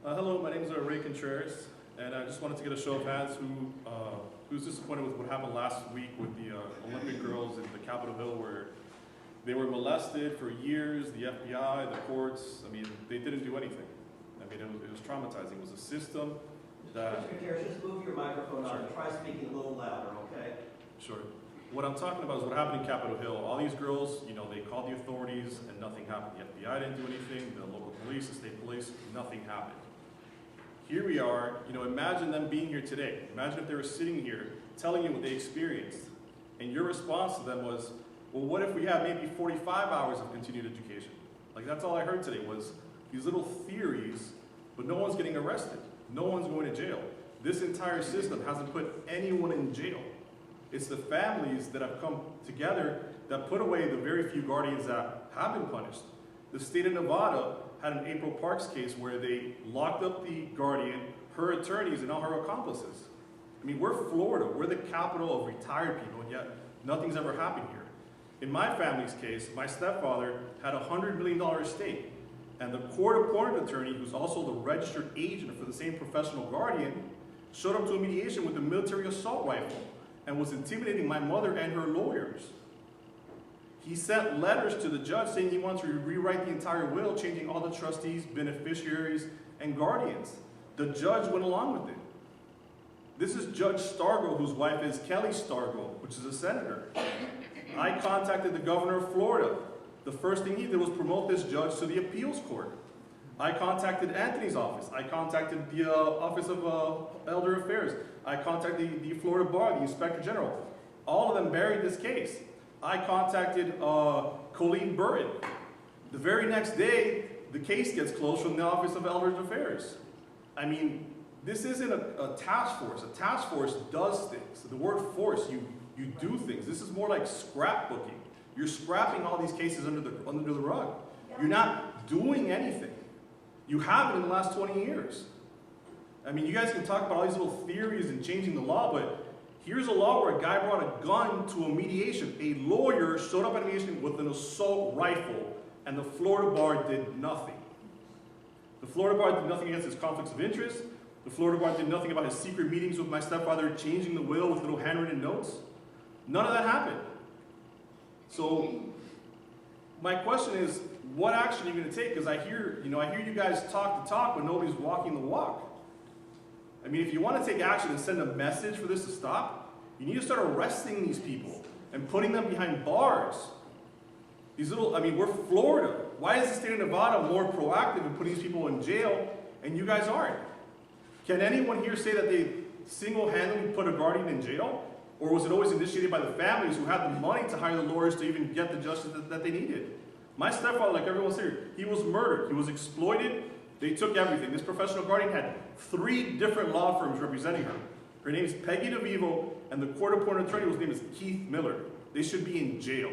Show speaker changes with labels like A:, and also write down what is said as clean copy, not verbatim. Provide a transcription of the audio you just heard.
A: Hello, my name is Rey Contreras, and I just wanted to get a show of hands who's disappointed with what happened last week with the Olympic girls in the Capitol Hill, where they were molested for years. The FBI, the courts, I mean, they didn't do anything. I mean, it was traumatizing. It was a system that...
B: Mr. Contreras, just move your microphone on and try speaking a little louder, okay?
A: Sure. What I'm talking about is what happened in Capitol Hill. All these girls, you know, they called the authorities and nothing happened. The FBI didn't do anything, the local police, the state police, nothing happened. Here we are, you know, imagine them being here today. Imagine if they were sitting here telling you what they experienced, and your response to them was, well, what if we had maybe 45 hours of continued education? Like, that's all I heard today was these little theories, but no one's getting arrested. No one's going to jail. This entire system hasn't put anyone in jail. It's the families that have come together that put away the very few guardians that have been punished. The state of Nevada had an April Parks case where they locked up the guardian, her attorneys, and all her accomplices. I mean, we're Florida. We're the capital of retired people, and yet nothing's ever happened here. In my family's case, my stepfather had a $100 million estate, and the court-appointed attorney, who's also the registered agent for the same professional guardian, showed up to a mediation with a military assault rifle and was intimidating my mother and her lawyers. He sent letters to the judge saying he wants to rewrite the entire will, changing all the trustees, beneficiaries, and guardians. The judge went along with it. This is Judge Stargo, whose wife is Kelly Stargo, which is a senator. I contacted the governor of Florida. The first thing he did was promote this judge to the appeals court. I contacted Anthony's office. I contacted the Office of Elder Affairs. I contacted the Florida Bar, the Inspector General. All of them buried this case. I contacted Colleen Burton. The very next day, the case gets closed from the Office of Elder Affairs. I mean, this isn't a task force. A task force does things. The word force, you do things. This is more like scrapbooking. You're scrapping all these cases under the rug. You're not doing anything. You haven't in the last 20 years. I mean, you guys can talk about all these little theories and changing the law, but here's a law where a guy brought a gun to a mediation. A lawyer showed up at a mediation with an assault rifle, and the Florida Bar did nothing. The Florida Bar did nothing against his conflicts of interest. The Florida Bar did nothing about his secret meetings with my stepfather, changing the will with little handwritten notes. None of that happened. So my question is, what action are you going to take? Because I hear you guys talk the talk, but nobody's walking the walk. I mean, if you want to take action and send a message for this to stop, you need to start arresting these people and putting them behind bars. We're Florida. Why is the state of Nevada more proactive in putting these people in jail and you guys aren't? Can anyone here say that they single-handedly put a guardian in jail? Or was it always initiated by the families who had the money to hire the lawyers to even get the justice that they needed? My stepfather, like everyone's here, he was murdered. He was exploited. They took everything. This professional guardian had 3 different law firms representing her. Her name is Peggy DeVivo, and the court-appointed attorney, whose name is Keith Miller. They should be in jail.